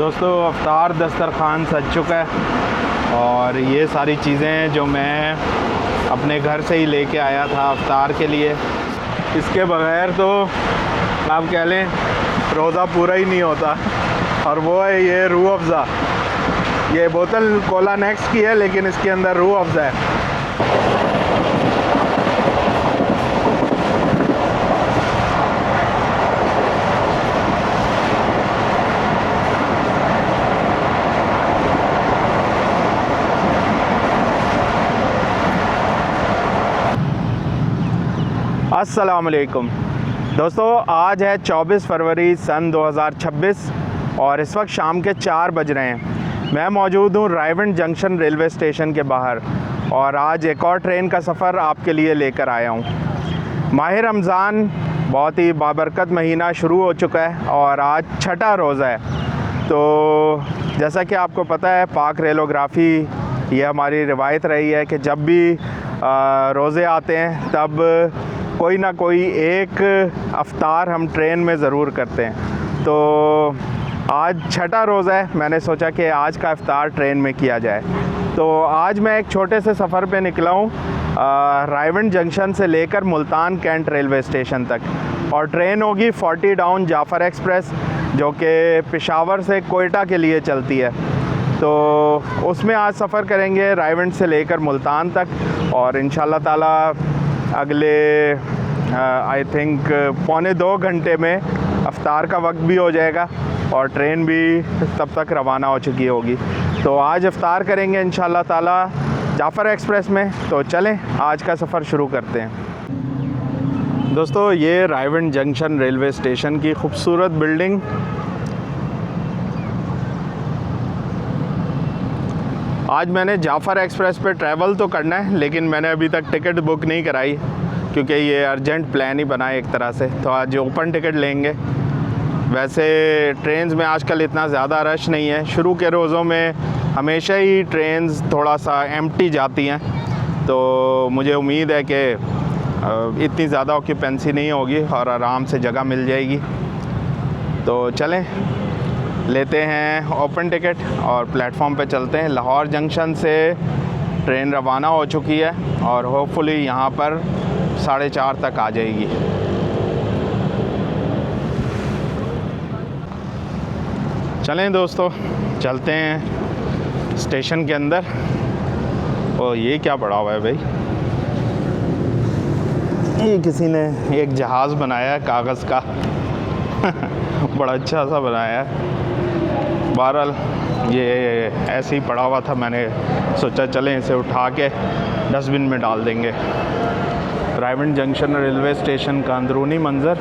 दोस्तों अफ्तार दस्तरखान सज चुका है और ये सारी चीज़ें जो मैं अपने घर से ही लेके आया था अफ्तार के लिए, इसके बगैर तो आप कह लें रोज़ा पूरा ही नहीं होता। और वो है ये रूह अफ़ज़ा। ये बोतल कोला नेक्स्ट की है लेकिन इसके अंदर रूह अफ़ज़ा है। अस्सलाम वालेकुम दोस्तों, आज है 24 फरवरी सन 2026 और इस वक्त शाम के 4 बज रहे हैं। मैं मौजूद हूँ रायवंड जंक्शन रेलवे स्टेशन के बाहर और आज एक और ट्रेन का सफ़र आपके लिए लेकर आया हूँ। माह रमज़ान बहुत ही बाबरकत महीना शुरू हो चुका है और आज छठा रोज़ा है। तो जैसा कि आपको पता है, पाक रेलोग्राफ़ी ये हमारी रिवायत रही है कि जब भी रोज़े आते हैं तब कोई ना कोई एक अफ्तार हम ट्रेन में ज़रूर करते हैं। तो आज छठा रोज़ा है, मैंने सोचा कि आज का इफ्तार ट्रेन में किया जाए। तो आज मैं एक छोटे से सफ़र पे निकला हूँ रायवंड जंक्शन से लेकर मुल्तान कैंट रेलवे स्टेशन तक, और ट्रेन होगी 40 डाउन जाफ़र एक्सप्रेस जो कि पेशावर से कोयटा के लिए चलती है। तो उसमें आज सफ़र करेंगे रायवंड से लेकर मुल्तान तक और इंशाल्लाह ताला अगले आई थिंक 1.25 घंटे में अफ्तार का वक्त भी हो जाएगा और ट्रेन भी तब तक रवाना हो चुकी होगी। तो आज अफ्तार करेंगे इंशाल्लाह ताला जाफ़र एक्सप्रेस में। तो चलें आज का सफ़र शुरू करते हैं। दोस्तों ये रायवंड जंक्शन रेलवे स्टेशन की खूबसूरत बिल्डिंग, आज मैंने जाफ़र एक्सप्रेस पे ट्रैवल तो करना है लेकिन मैंने अभी तक टिकट बुक नहीं कराई क्योंकि ये अर्जेंट प्लान ही बना है एक तरह से। तो आज ओपन टिकट लेंगे। वैसे ट्रेन्स में आजकल इतना ज़्यादा रश नहीं है, शुरू के रोज़ों में हमेशा ही ट्रेन्स थोड़ा सा एम्प्टी जाती हैं, तो मुझे उम्मीद है कि इतनी ज़्यादा ऑक्यूपेंसी नहीं होगी और आराम से जगह मिल जाएगी। तो चलें लेते हैं ओपन टिकट और प्लेटफॉर्म पे चलते हैं। लाहौर जंक्शन से ट्रेन रवाना हो चुकी है और होपफुली यहाँ पर 4:30 तक आ जाएगी। चलें दोस्तों चलते हैं स्टेशन के अंदर। और ये क्या पड़ा हुआ है भाई? ये किसी ने एक जहाज़ बनाया है कागज़ का बड़ा अच्छा सा बनाया है। बहरहाल ये ऐसे ही पड़ा हुआ था, मैंने सोचा चलें इसे उठा के डस्टबिन में डाल देंगे। रायवंड जंक्शन रेलवे स्टेशन का अंदरूनी मंज़र,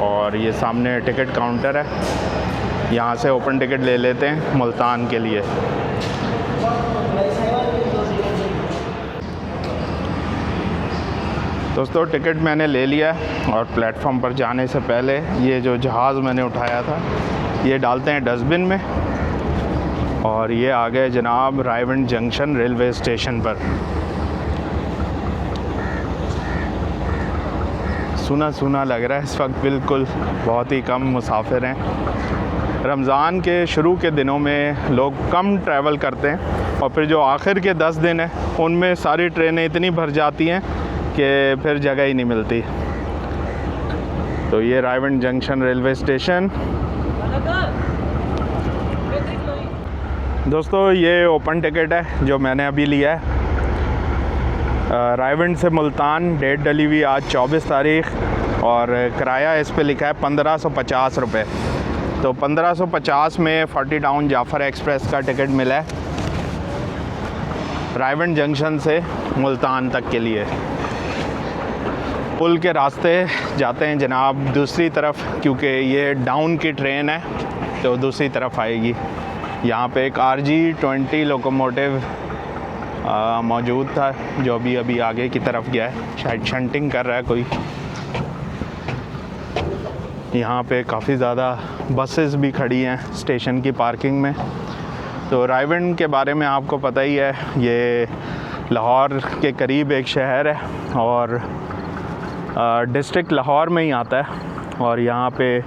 और ये सामने टिकट काउंटर है, यहाँ से ओपन टिकट ले लेते हैं मुल्तान के लिए। दोस्तों टिकट मैंने ले लिया और प्लेटफॉर्म पर जाने से पहले ये जो जहाज़ मैंने उठाया था ये डालते हैं डस्टबिन में। और ये आ गए जनाब रायवंड जंक्शन रेलवे स्टेशन पर। सुना सुना लग रहा है इस वक्त, बिल्कुल बहुत ही कम मुसाफिर हैं। रमज़ान के शुरू के दिनों में लोग कम ट्रैवल करते हैं और फिर जो आखिर के 10 दिन हैं उनमें सारी ट्रेनें इतनी भर जाती हैं कि फिर जगह ही नहीं मिलती। तो ये रायवंड जंक्शन रेलवे स्टेशन। दोस्तों ये ओपन टिकट है जो मैंने अभी लिया है। रायवंड से मुल्तान, डेट डली हुई आज 24 तारीख़ और किराया इस पे लिखा है 1550 रुपये। तो 1550 में 40 डाउन जाफ़र एक्सप्रेस का टिकट मिला है रायवंड जंक्शन से मुल्तान तक के लिए। पुल के रास्ते जाते हैं जनाब दूसरी तरफ, क्योंकि ये डाउन की ट्रेन है तो दूसरी तरफ आएगी। यहाँ पे एक RG20 लोकोमोटिव मौजूद था जो अभी आगे की तरफ गया है, शायद शंटिंग कर रहा है कोई। यहाँ पे काफ़ी ज़्यादा बसेस भी खड़ी हैं स्टेशन की पार्किंग में। तो रायवंड के बारे में आपको पता ही है, ये लाहौर के करीब एक शहर है और डिस्ट्रिक्ट लाहौर में ही आता है। और यहाँ पे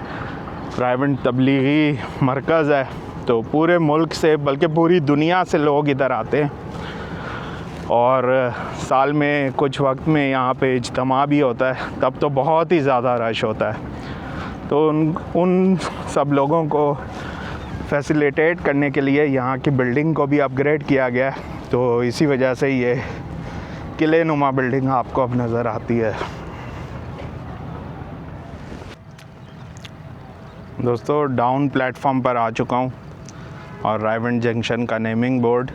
रायवन तबलीगी मरकज़ है, तो पूरे मुल्क से बल्कि पूरी दुनिया से लोग इधर आते हैं और साल में कुछ वक्त में यहाँ पे इज्तिमा भी होता है, तब तो बहुत ही ज़्यादा रश होता है। तो उन सब लोगों को फैसिलिटेट करने के लिए यहाँ की बिल्डिंग को भी अपग्रेड किया गया है, तो इसी वजह से ये किले नुमा बिल्डिंग आपको अब नज़र आती है। दोस्तों, डाउन प्लेटफॉर्म पर आ चुका हूँ और रायवन जंक्शन का नेमिंग बोर्ड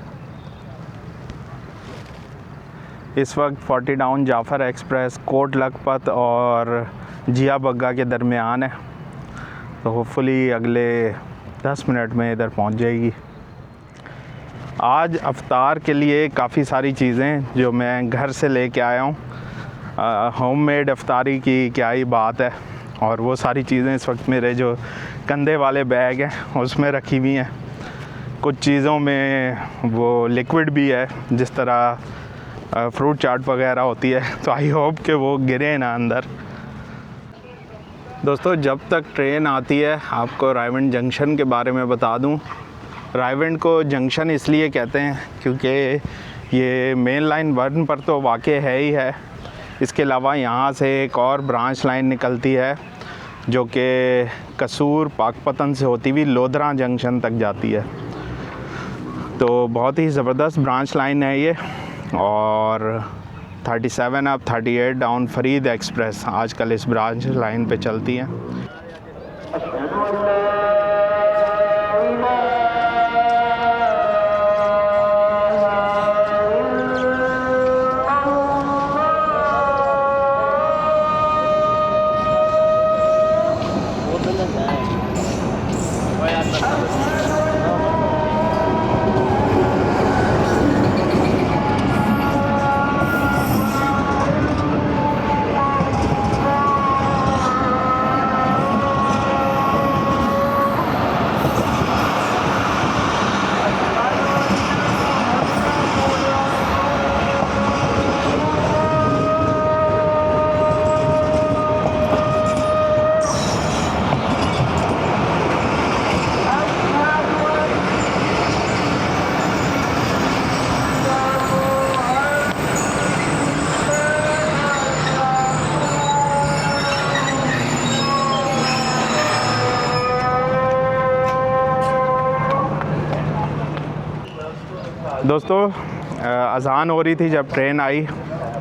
इस वक्त 40 डाउन जाफ़र एक्सप्रेस कोट लखपत और जिया बग्गा के दरमियान है, तो होपफुली अगले 10 मिनट में इधर पहुंच जाएगी। आज अफ्तार के लिए काफ़ी सारी चीज़ें जो मैं घर से लेके आया हूँ, होममेड अफ्तारी की क्या ही बात है, और वो सारी चीज़ें इस वक्त मेरे जो कंधे वाले बैग हैं उसमें रखी हुई हैं। कुछ चीज़ों में वो लिक्विड भी है, जिस तरह फ्रूट चाट वगैरह होती है, तो आई होप कि वो गिरे ना अंदर। दोस्तों, जब तक ट्रेन आती है आपको रायवन जंक्शन के बारे में बता दूं। रायवन को जंक्शन इसलिए कहते हैं क्योंकि ये मेन लाइन 1 पर तो वाक़ई है ही है, इसके अलावा यहाँ से एक और ब्रांच लाइन निकलती है जो कि कसूर पाकपतन से होती हुई लोधरा जंक्शन तक जाती है। तो बहुत ही ज़बरदस्त ब्रांच लाइन है ये, और 37 अप 38 डाउन फरीद एक्सप्रेस आजकल इस ब्रांच लाइन पे चलती हैं। दोस्तों, अज़ान हो रही थी जब ट्रेन आई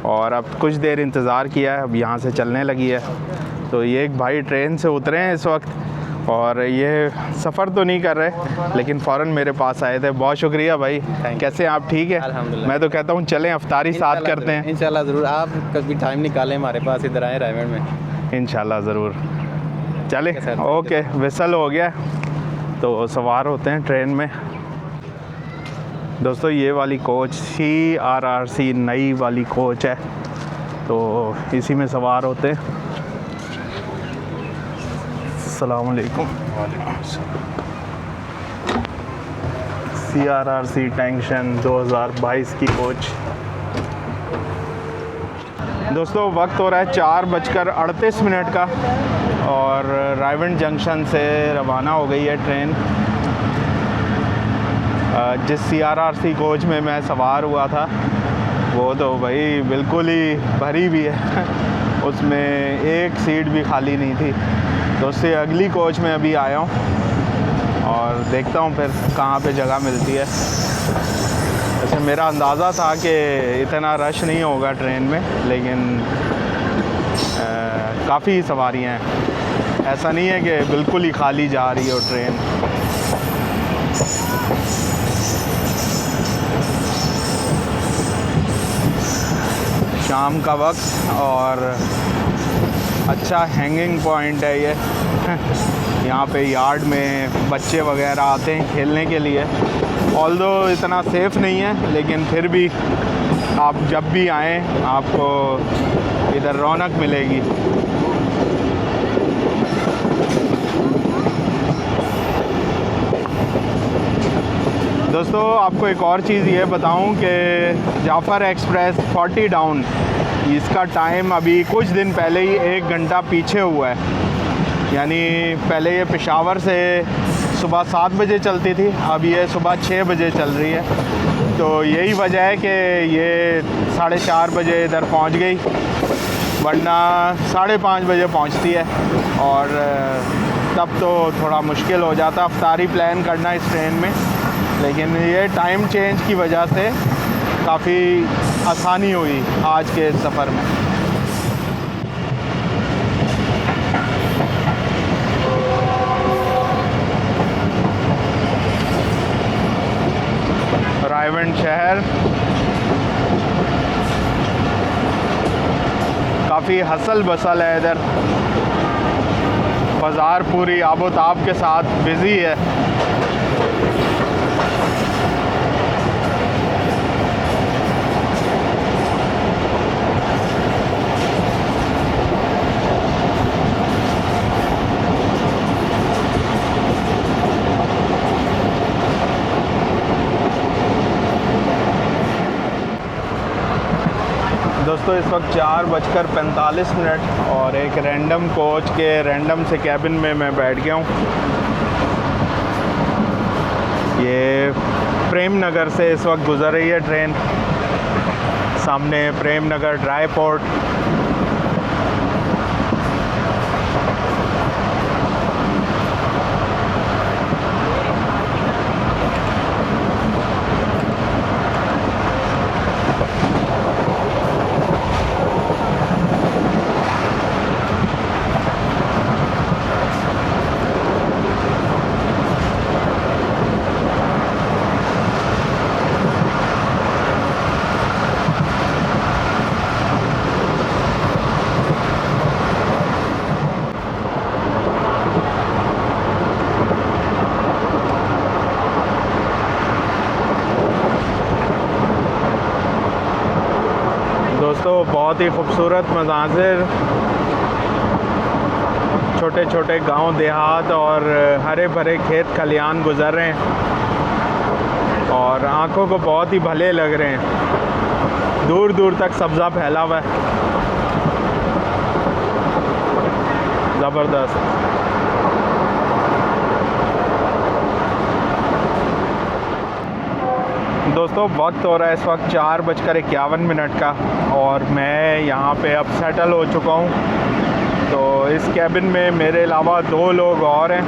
और अब कुछ देर इंतज़ार किया है, अब यहाँ से चलने लगी है। तो ये एक भाई ट्रेन से उतरे हैं इस वक्त और ये सफ़र तो नहीं कर रहे लेकिन फ़ौरन मेरे पास आए थे। बहुत शुक्रिया भाई। कैसे आप? ठीक है, मैं तो कहता हूँ चलें अफ्तारी साथ करते हैं। इंशाल्लाह ज़रूर, आप कभी टाइम निकालें हमारे पास, इधर आए रायवन में। इंशाल्लाह ज़रूर चले। ओके, विसल हो गया तो सवार होते हैं ट्रेन में। दोस्तों, ये वाली कोच CRRC नई वाली कोच है, तो इसी में सवार होते हैं। अस्सलाम वालेकुम। CRRC टेंशन 2022 की कोच। दोस्तों, वक्त हो रहा है 4:38 का और रायवन जंक्शन से रवाना हो गई है ट्रेन। जिस CRRC कोच में मैं सवार हुआ था वो तो भाई बिल्कुल ही भरी हुई है उसमें एक सीट भी खाली नहीं थी। तो उससे अगली कोच में अभी आया हूँ और देखता हूँ फिर कहाँ पे जगह मिलती है। वैसे मेरा अंदाज़ा था कि इतना रश नहीं होगा ट्रेन में, लेकिन काफ़ी सवारियाँ हैं, ऐसा नहीं है कि बिल्कुल ही खाली जा रही हो ट्रेन। शाम का वक्त और अच्छा हैंगिंग पॉइंट है ये यहाँ पे यार्ड में बच्चे वगैरह आते हैं खेलने के लिए। ऑल्दो इतना सेफ़ नहीं है, लेकिन फिर भी आप जब भी आएँ आपको इधर रौनक मिलेगी। दोस्तों, आपको एक और चीज़ ये बताऊं कि जाफ़र एक्सप्रेस 40 डाउन, इसका टाइम अभी कुछ दिन पहले ही 1 घंटा पीछे हुआ है। यानी पहले ये पेशावर से सुबह 7 बजे चलती थी, अब ये सुबह 6 बजे चल रही है। तो यही वजह है कि ये 4:30 बजे इधर पहुंच गई, वरना 5:30 बजे पहुंचती है। और तब तो थोड़ा मुश्किल हो जाता अफ्तारी प्लान करना इस ट्रेन में, लेकिन ये टाइम चेंज की वजह से काफ़ी आसानी हुई आज के सफ़र में। रायवंड शहर काफ़ी हसल बसल है इधर, बाज़ार पूरी आबोताब के साथ बिज़ी है। दोस्तों इस वक्त 4:45 और एक रैंडम कोच के रैंडम से कैबिन में मैं बैठ गया हूँ। ये प्रेम नगर से इस वक्त गुज़र रही है ट्रेन, सामने प्रेम नगर ड्राई पोर्ट। दोस्तों बहुत ही खूबसूरत मनाज़िर, छोटे छोटे गांव देहात और हरे भरे खेत खलियान गुज़र रहे हैं और आंखों को बहुत ही भले लग रहे हैं। दूर दूर तक सब्ज़ा फैला हुआ है, ज़बरदस्त। दोस्तों वक्त हो रहा है इस वक्त 4:51 का और मैं यहाँ पे अब सेटल हो चुका हूँ। तो इस कैबिन में मेरे अलावा 2 लोग और हैं,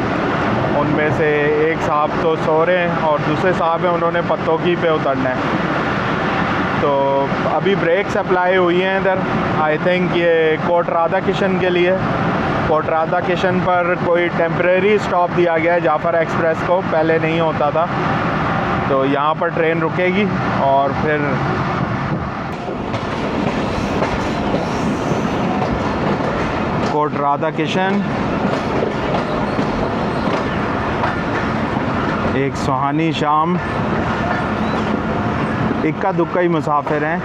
उनमें से एक साहब तो सो रहे हैं और दूसरे साहब हैं, उन्होंने पत्तोकी पे उतरना है। तो अभी ब्रेक्स अप्लाई हुई हैं इधर, आई थिंक ये कोट राधा किशन के लिए। कोट राधा किशन पर कोई टेम्परेरी स्टॉप दिया गया है जाफ़र एक्सप्रेस को, पहले नहीं होता था। तो यहाँ पर ट्रेन रुकेगी और फिर कोट राधा किशन। एक सुहानी शाम, इक्का दुक्का ही मुसाफिर हैं।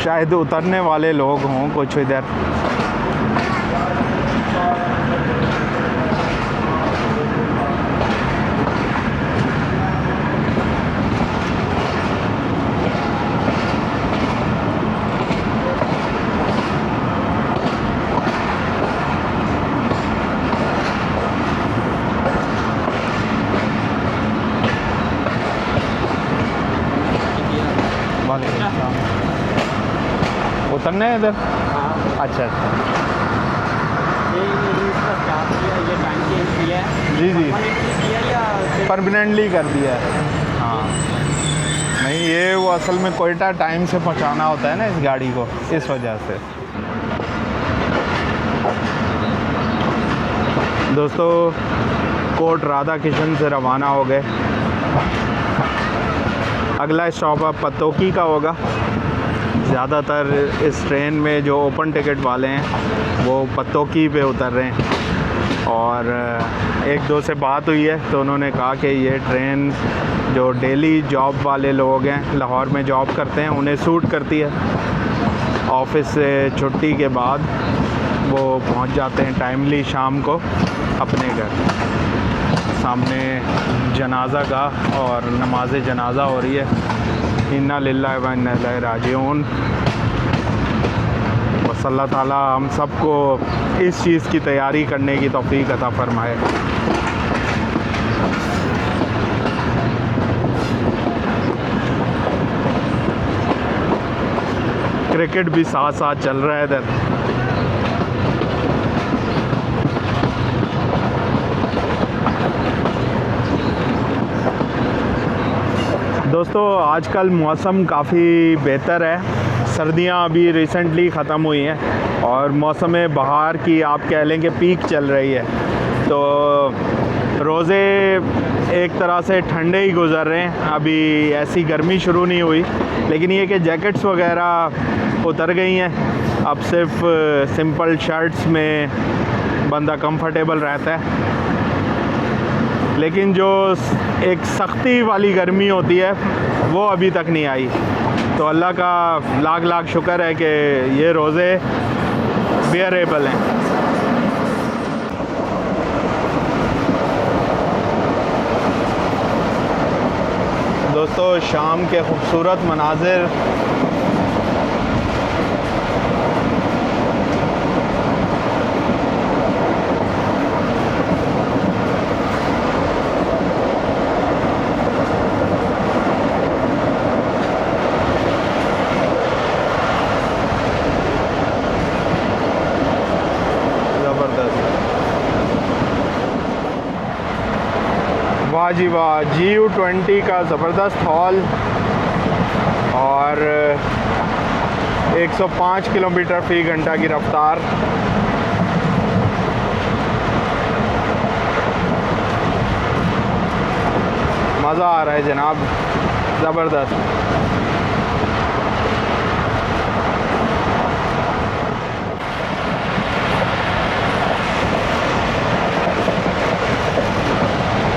शायद उतरने वाले लोग हों कुछ इधर। उतरने हैं इधर? अच्छा अच्छा, जी जी, परमानेंटली कर दिया है। हाँ नहीं, ये वो असल में कोयटा टाइम से पहुंचाना होता है ना इस गाड़ी को, इस वजह से। दोस्तों कोट राधा किशन से रवाना हो गए। अगला स्टॉप अब पत्तोकी का होगा। ज़्यादातर इस ट्रेन में जो ओपन टिकट वाले हैं वो पत्तोकी पे उतर रहे हैं और 1-2 से बात हुई है तो उन्होंने कहा कि ये ट्रेन जो डेली जॉब वाले लोग हैं, लाहौर में जॉब करते हैं, उन्हें सूट करती है। ऑफिस से छुट्टी के बाद वो पहुंच जाते हैं टाइमली शाम को अपने घर। सामने जनाजा गाह और नमाज जनाजा हो रही है। इन्ना लिल्लाहि व इन्ना इलैहि राजिऊन। बस अल्लाह ताला हम सबको इस चीज़ की तैयारी करने की तौफीक अता फ़रमाए। क्रिकेट भी साथ साथ चल रहा है इधर। दोस्तों आजकल मौसम काफ़ी बेहतर है। सर्दियां अभी रिसेंटली ख़त्म हुई हैं और मौसम बहार की आप कह लें कि पीक चल रही है। तो रोज़े एक तरह से ठंडे ही गुज़र रहे हैं, अभी ऐसी गर्मी शुरू नहीं हुई, लेकिन ये कि जैकेट्स वगैरह उतर गई हैं। अब सिर्फ सिंपल शर्ट्स में बंदा कंफर्टेबल रहता है, लेकिन जो एक सख्ती वाली गर्मी होती है वो अभी तक नहीं आई। तो अल्लाह का लाख लाख शुक्र है कि ये रोज़े बेयरेबल हैं। दोस्तों शाम के खूबसूरत मनाजिर, वाह जी वाह, GU20 का ज़बरदस्त हॉल और 105 किलोमीटर फ़ी घंटा की रफ़्तार। मज़ा आ रहा है जनाब, ज़बरदस्त।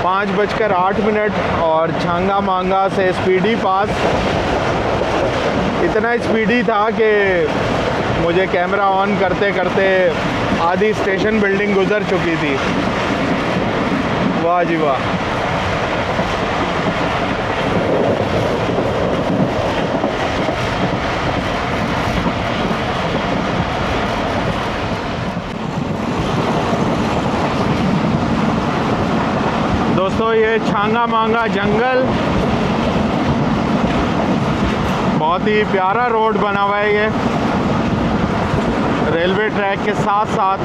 पाँच बजकर 8 और छांगा मांगा से स्पीडी पास इतना स्पीडी था कि मुझे कैमरा ऑन करते करते आधी स्टेशन बिल्डिंग गुज़र चुकी थी। वाह जी वाह। दोस्तों ये छांगा मांगा जंगल, बहुत ही प्यारा रोड बना हुआ है ये रेलवे ट्रैक के साथ साथ।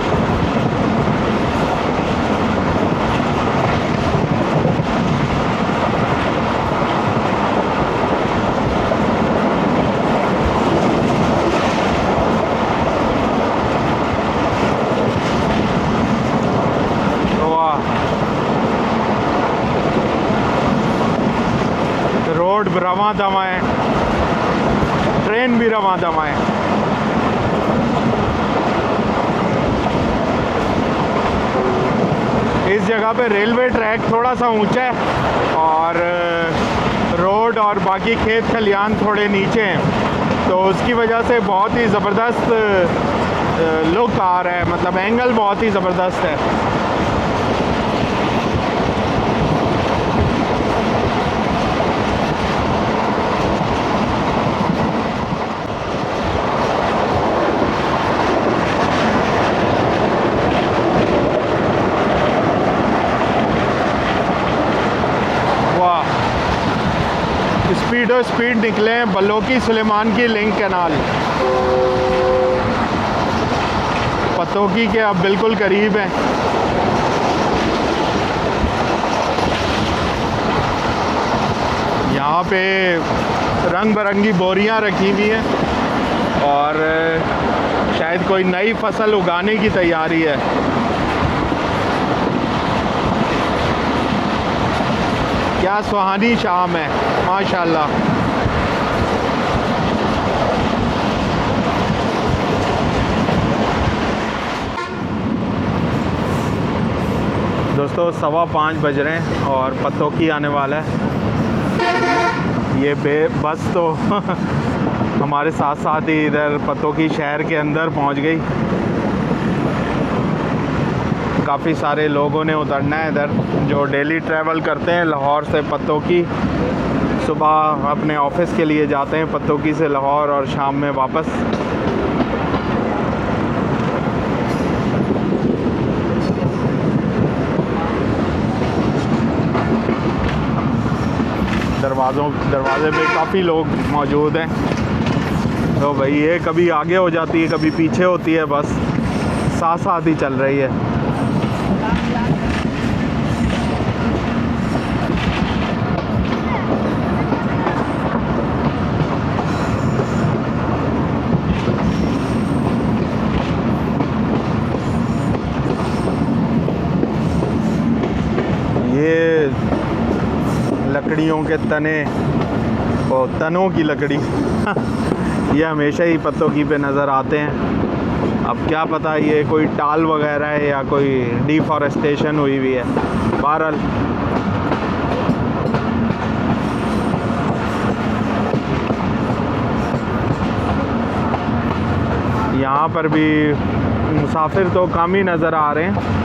रोड रवां दवा है, ट्रेन भी रवां दवा है। इस जगह पे रेलवे ट्रैक थोड़ा सा ऊंचा है और रोड और बाकी खेत खलियान थोड़े नीचे हैं, तो उसकी वजह से बहुत ही ज़बरदस्त लुक आ रहा है, मतलब एंगल बहुत ही ज़बरदस्त है। स्पीड निकले हैं बलोकी सुलेमान की लिंक कैनाल, पतोकी के अब बिल्कुल करीब हैं। यहाँ पे रंग बिरंगी बोरियां रखी हुई हैं और शायद कोई नई फसल उगाने की तैयारी है। क्या सुहानी शाम है माशाल्लाह। दोस्तों 5:15 बज रहे हैं और पतोकी आने वाला है। ये बस तो हमारे साथ साथ ही इधर पतोकी शहर के अंदर पहुंच गई। काफ़ी सारे लोगों ने उतरना है इधर जो डेली ट्रैवल करते हैं लाहौर से पतोकी। सुबह अपने ऑफिस के लिए जाते हैं पतोकी से लाहौर और शाम में वापस। दरवाजे पे काफ़ी लोग मौजूद हैं। तो भाई ये कभी आगे हो जाती है, कभी पीछे होती है, बस साथ साथ ही चल रही है। ये लकड़ियों के तने और तनों की लकड़ी ये हमेशा ही पत्तों की पे नज़र आते हैं। अब क्या पता ये कोई टाल वगैरह है या कोई डिफॉरेस्टेशन हुई हुई है। बहरहाल यहाँ पर भी मुसाफिर तो कम ही नज़र आ रहे हैं।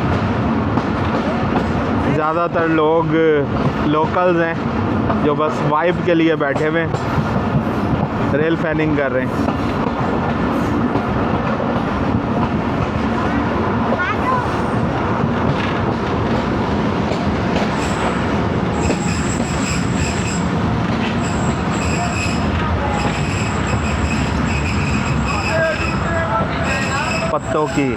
ज़्यादातर लोग लोकल्स हैं जो बस वाइब के लिए बैठे हुए रेल फैनिंग कर रहे हैं। पत्तों की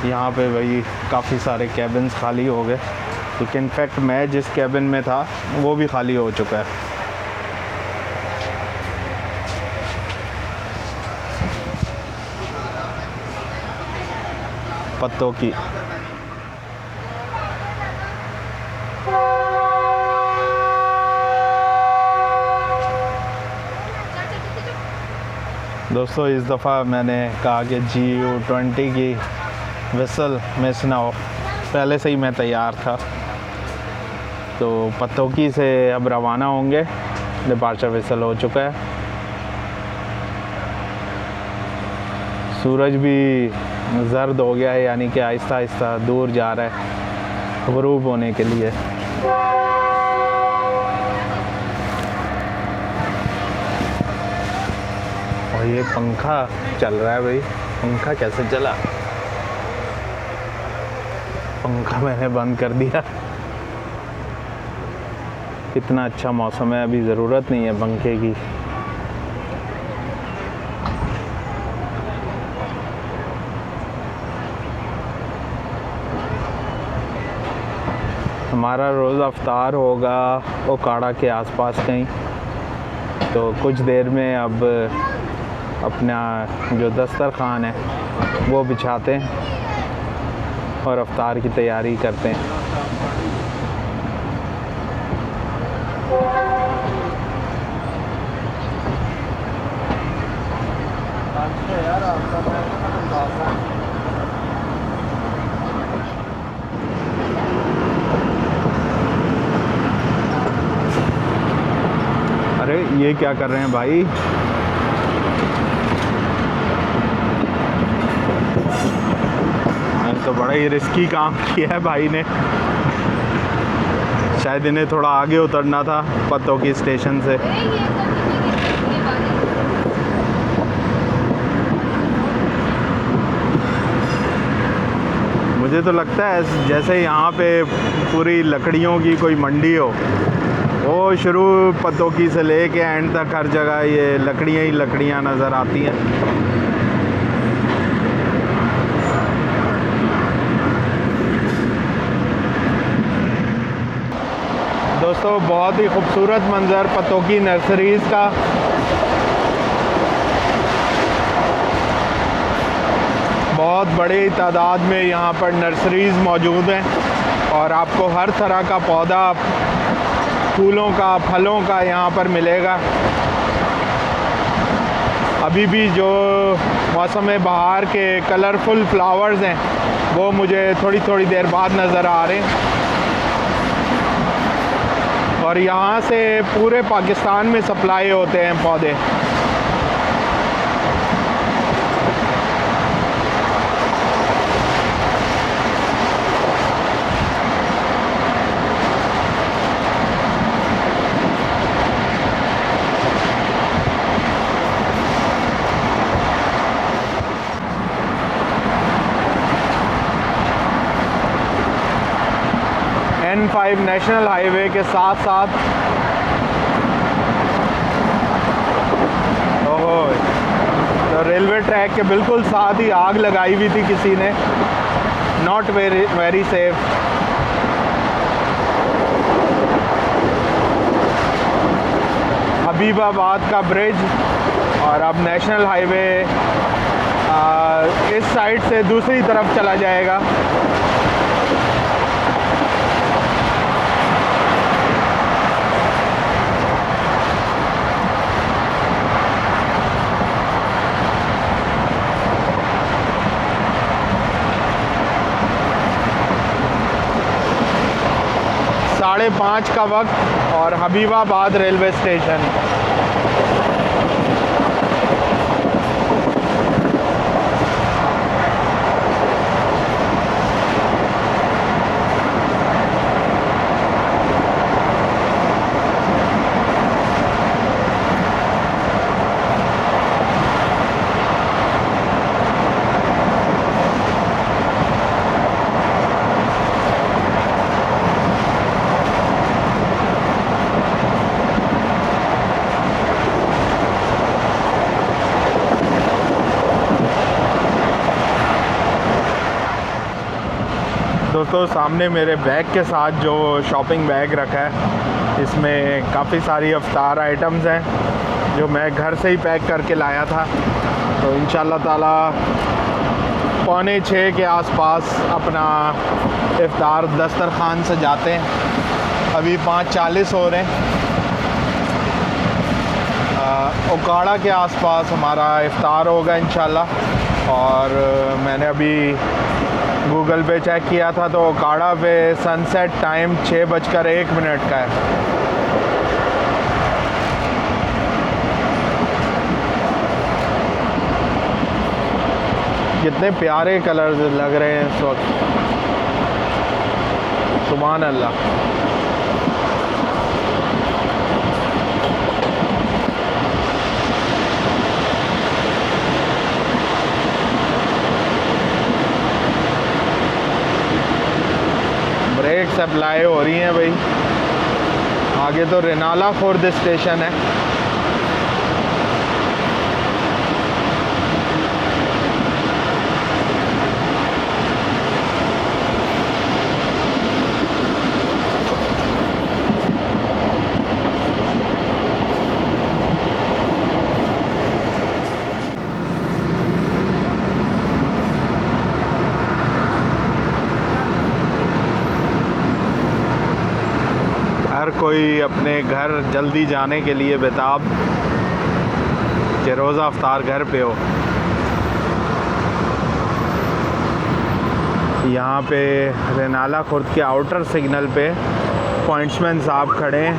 यहाँ पे भाई काफ़ी सारे कैबिन्स खाली हो गए, क्योंकि इनफैक्ट मैं जिस कैबिन में था वो भी खाली हो चुका है। पत्तों की दोस्तों, इस दफ़ा मैंने कहा कि GU20 की विसल मिस ना हो, पहले से ही मैं तैयार था। तो पत्तोकी से अब रवाना होंगे, डिपार्चर विसल हो चुका है। सूरज भी जर्द हो गया है, यानी कि आहिस्ता आहिस्ता दूर जा रहा है ग़ुरूब होने के लिए। और ये पंखा चल रहा है भाई, पंखा कैसे चला? पंखा मैंने बंद कर दिया। इतना अच्छा मौसम है, अभी ज़रूरत नहीं है पंखे की। हमारा रोज़ अफ्तार होगा ओकाड़ा के आसपास कहीं, तो कुछ देर में अब अपना जो दस्तरखान है वो बिछाते हैं और अफ्तार की तैयारी करते हैं। अरे ये क्या कर रहे हैं भाई? तो बड़ा ही रिस्की काम किया है भाई ने। शायद इन्हें थोड़ा आगे उतरना था पत्तों की स्टेशन से। मुझे तो लगता है जैसे यहाँ पे पूरी लकड़ियों की कोई मंडी हो, वो शुरू पत्तोकी से लेके एंड तक हर जगह ये लकड़ियाँ ही लकड़ियाँ नज़र आती हैं। दोस्तों, बहुत ही खूबसूरत मंज़र पत्तोकी नर्सरीज़ का। बहुत बड़ी तादाद में यहाँ पर नर्सरीज़ मौजूद हैं और आपको हर तरह का पौधा, फूलों का, फलों का यहाँ पर मिलेगा। अभी भी जो मौसम बहार के कलरफुल फ्लावर्स हैं वो मुझे थोड़ी थोड़ी देर बाद नज़र आ रहे हैं। और यहाँ से पूरे पाकिस्तान में सप्लाई होते हैं पौधे। 105 नेशनल हाईवे के साथ साथ ओहो, तो रेलवे ट्रैक के बिल्कुल साथ ही आग लगाई हुई थी किसी ने। Not very safe. हबीबाबाद का ब्रिज और अब नेशनल हाईवे इस साइड से दूसरी तरफ चला जाएगा। साढ़े 5 का वक्त और हबीबाबाद रेलवे स्टेशन। दोस्तों सामने मेरे बैग के साथ जो शॉपिंग बैग रखा है, इसमें काफ़ी सारी अफ्तार आइटम्स हैं जो मैं घर से ही पैक करके लाया था। तो इंशाल्लाह ताला 5:45 के आसपास अपना इफ्तार दस्तरखान सजाते हैं। अभी 5:40 हो रहे हैं। ओकाड़ा के आसपास हमारा इफ्तार होगा इंशाल्लाह। और मैंने अभी गूगल पे चेक किया था तो ओकाड़ा पे सनसेट टाइम 6:01 का है। कितने प्यारे कलर्स लग रहे हैं इस वक्त, सुभान अल्लाह। ब्रेक सप्लाई हो रही हैं भाई। आगे तो रेनाला खुर्द स्टेशन है। हर कोई अपने घर जल्दी जाने के लिए बेताब कि रोज़ा अफ्तार घर पे हो। यहाँ पे रेनाला खुर्द के आउटर सिग्नल पे पॉइंट्समैन साहब खड़े हैं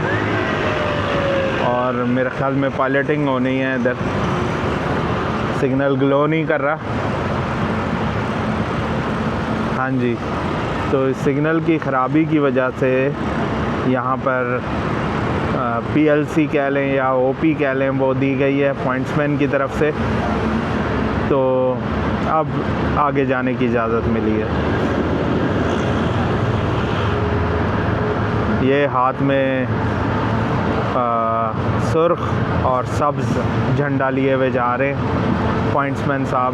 और मेरे ख्याल में पायलटिंग होनी है। इधर सिग्नल ग्लो नहीं कर रहा। हाँ जी, तो इस सिग्नल की ख़राबी की वजह से यहाँ पर पीएलसी कह लें या ओपी कह लें, वो दी गई है पॉइंट्समैन की तरफ से। तो अब आगे जाने की इजाज़त मिली है। ये हाथ में सुर्ख और सब्ज़ झंडा लिए हुए जा रहे हैं पॉइंट्समैन साहब।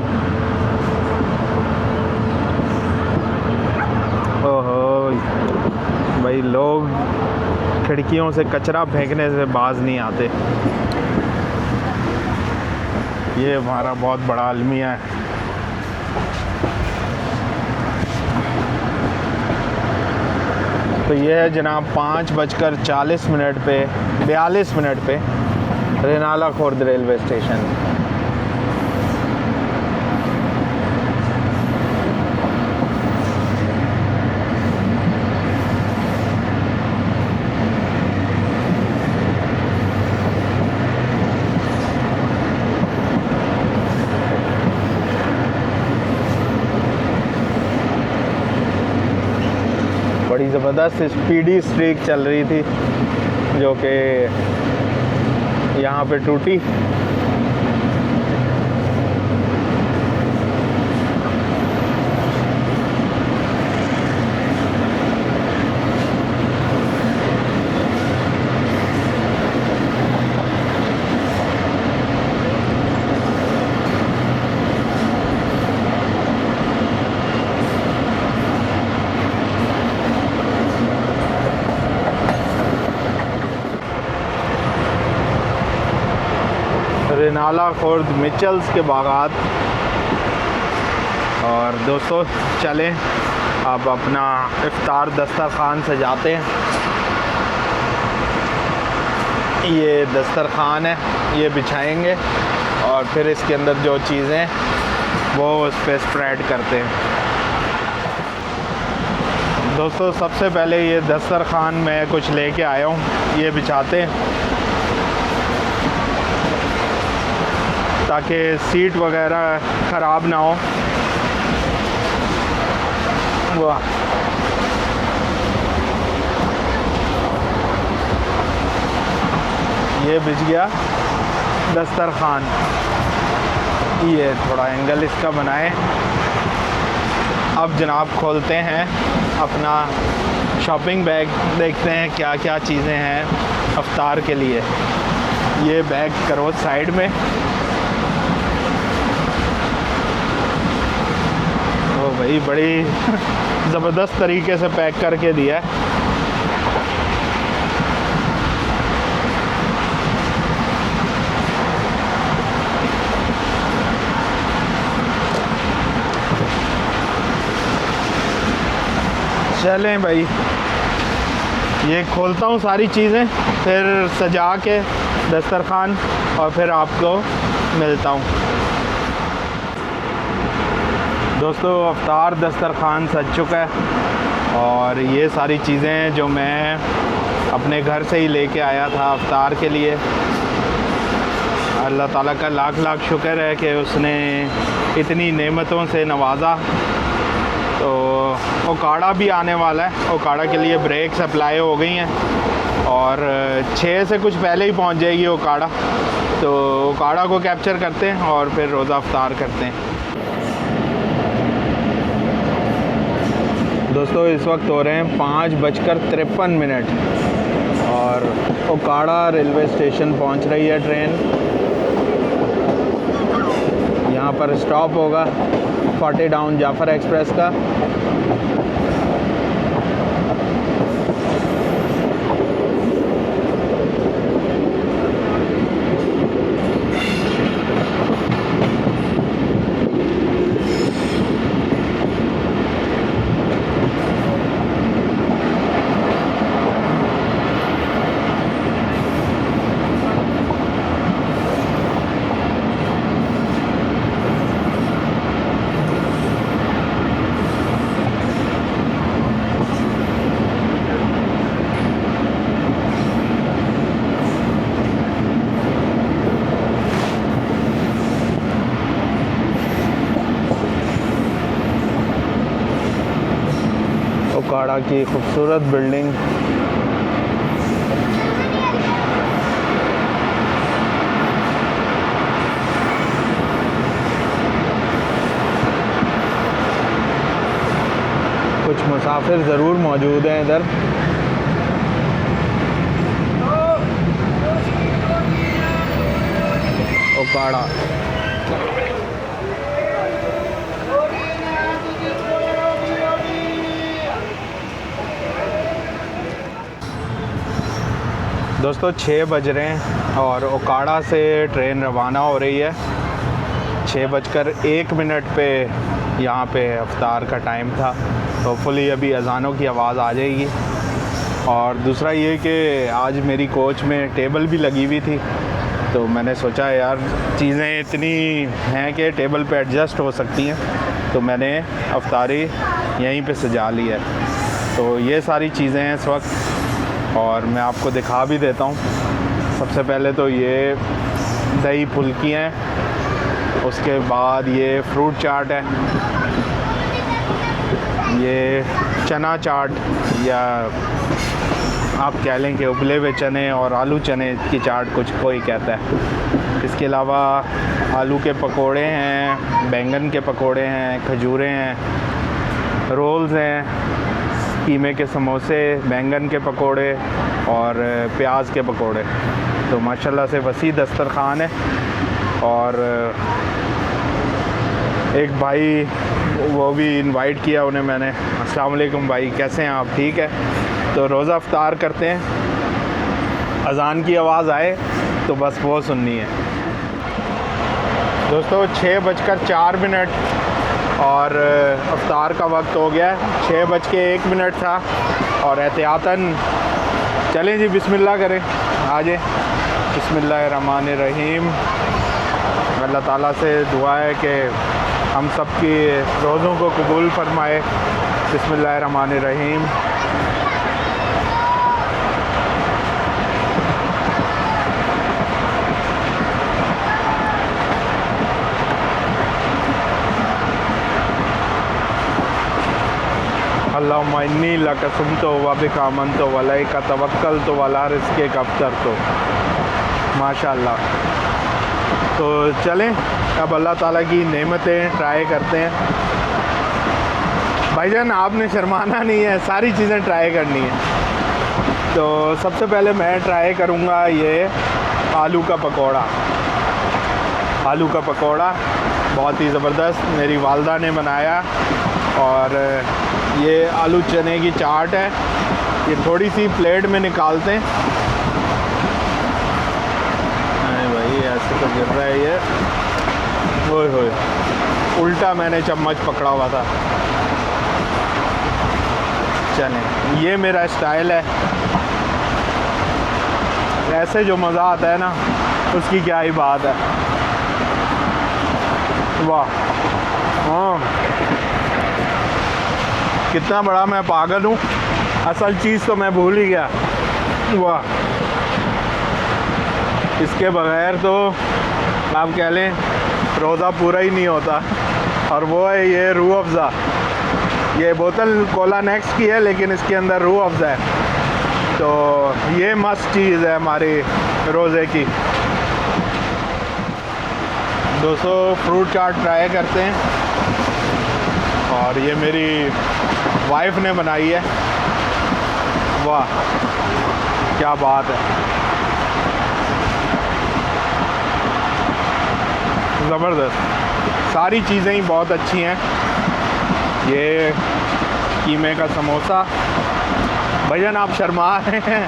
ओहो भाई, लोग खिड़कियों से कचरा फेंकने से बाज नहीं आते। ये हमारा बहुत बड़ा अलमिया है। तो ये है जनाब 5:40 पे 42 मिनट पे रेनाला खुर्द रेलवे स्टेशन। बड़ी ज़बरदस्त स्पीडी स्ट्रीक चल रही थी जो कि यहाँ पे टूटी। रेनाला खुर्द मिचल्स के बागात। और दोस्तों चलें अब अपना इफ्तार दस्तरखान सजाते हैं। ये दस्तरखान है, ये बिछाएंगे और फिर इसके अंदर जो चीज़ें वो उस पर स्प्रेड करते हैं। दोस्तों सबसे पहले ये दस्तरखान मैं कुछ लेके आया हूँ, ये बिछाते हैं ताकि सीट वगैरह ख़राब ना हो। वाह, ये बिछ गया दस्तरखान। ये थोड़ा एंगल इसका बनाए। अब जनाब खोलते हैं अपना शॉपिंग बैग, देखते हैं क्या क्या चीज़ें हैं इफ्तार के लिए। ये बैग करो साइड में। ओ भाई बड़ी ज़बरदस्त तरीके से पैक करके दिया है। चलें भाई, ये खोलता हूँ सारी चीज़ें, फिर सजा के दस्तरखान और फिर आपको मिलता हूँ। दोस्तों इफ्तार दस्तरखान सज चुका है और ये सारी चीज़ें जो मैं अपने घर से ही लेके आया था इफ्तार के लिए। अल्लाह ताला का लाख लाख शुक्र है कि उसने इतनी नेमतों से नवाजा। तो ओकाड़ा भी आने वाला है, ओकाड़ा के लिए ब्रेक सप्लाई हो गई हैं और 6 से कुछ पहले ही पहुंच जाएगी ओकाड़ा। तो ओकाड़ा को कैप्चर करते हैं और फिर रोज़ा इफ्तार करते हैं। दोस्तों इस वक्त हो रहे हैं 5:53 और ओकाड़ा रेलवे स्टेशन पहुंच रही है ट्रेन। यहाँ पर स्टॉप होगा 40 डाउन जाफ़र एक्सप्रेस का। ओकाड़ा की खूबसूरत बिल्डिंग। कुछ मुसाफिर ज़रूर मौजूद हैं इधर। ओकाड़ा दोस्तों 6 बज रहे हैं और ओकाड़ा से ट्रेन रवाना हो रही है। 6:01 पे यहाँ पे इफ्तार का टाइम था। होपफुली अभी अज़ानों की आवाज़ आ जाएगी। और दूसरा ये कि आज मेरी कोच में टेबल भी लगी हुई थी, तो मैंने सोचा यार चीज़ें इतनी हैं कि टेबल पे एडजस्ट हो सकती हैं, तो मैंने इफ्तारी यहीं पे सजा ली है। तो ये सारी चीज़ें हैं इस वक्त और मैं आपको दिखा भी देता हूँ। सबसे पहले तो ये दही फुल्की हैं, उसके बाद ये फ्रूट चाट है, ये चना चाट या आप कह लें कि उबले हुए चने और आलू चने की चाट कुछ कोई कहता है। इसके अलावा आलू के पकोड़े हैं, बैंगन के पकोड़े हैं, खजूरें हैं, रोल्स हैं, कीमे के समोसे, बैंगन के पकोड़े और प्याज के पकोड़े। तो माशाल्लाह से वसी दस्तरखान है। और एक भाई वो भी इनवाइट किया उन्हें मैंने। अस्सलाम वालेकुम भाई, कैसे हैं आप? ठीक है। तो रोज़ा इफ्तार करते हैं, अज़ान की आवाज़ आए तो बस वो सुननी है। दोस्तों 6:04 और अफ्तार का वक्त हो गया है। 6:01 था और एहतियातन चलें जी, बिस्मिल्लाह करें। आजे बिस्मिल्लाहिर्रहमानिर्रहीम। अल्लाह ताला से दुआ है कि हम सब की रोज़ों को कबूल फरमाए। बिस्मिल्लाहिर्रहमानिर्रहीम। अल्लाहुम्मा इन्नी लका सुमतो व बिका आमनतो व अलैका तवक्कलतो व अला रिज़्क़िका अफ़्तरतो। माशाअल्लाह। तो चलें अब अल्लाह ताला की नेमतें ट्राई करते हैं। भाईजान आपने शर्माना नहीं है, सारी चीज़ें ट्राई करनी है। तो सबसे पहले मैं ट्राई करूँगा ये आलू का पकौड़ा। आलू का पकौड़ा बहुत ही ज़बरदस्त मेरी वालदा ने बनाया। और ये आलू चने की चाट है। ये थोड़ी सी प्लेट में निकालते हैं। अरे भाई ऐसे तो गिर रहा है ये। ओए होए, उल्टा मैंने चम्मच पकड़ा हुआ था। चलें, ये मेरा स्टाइल है। ऐसे जो मज़ा आता है ना, उसकी क्या ही बात है। वाह, हाँ, कितना बड़ा मैं पागल हूँ, असल चीज़ तो मैं भूल ही गया। वाह, इसके बगैर तो आप कह लें रोज़ा पूरा ही नहीं होता। और वो है ये रूह अफ़ज़ा। ये बोतल कोला नेक्स्ट की है लेकिन इसके अंदर रूह अफ़ज़ा है। तो ये मस्त चीज़ है हमारी रोज़े की। दोस्तों फ्रूट चाट ट्राई करते हैं। और ये मेरी वाइफ ने बनाई है। वाह, क्या बात है, ज़बरदस्त। सारी चीज़ें ही बहुत अच्छी हैं। ये कीमे का समोसा। भैया आप शर्मा रहे हैं।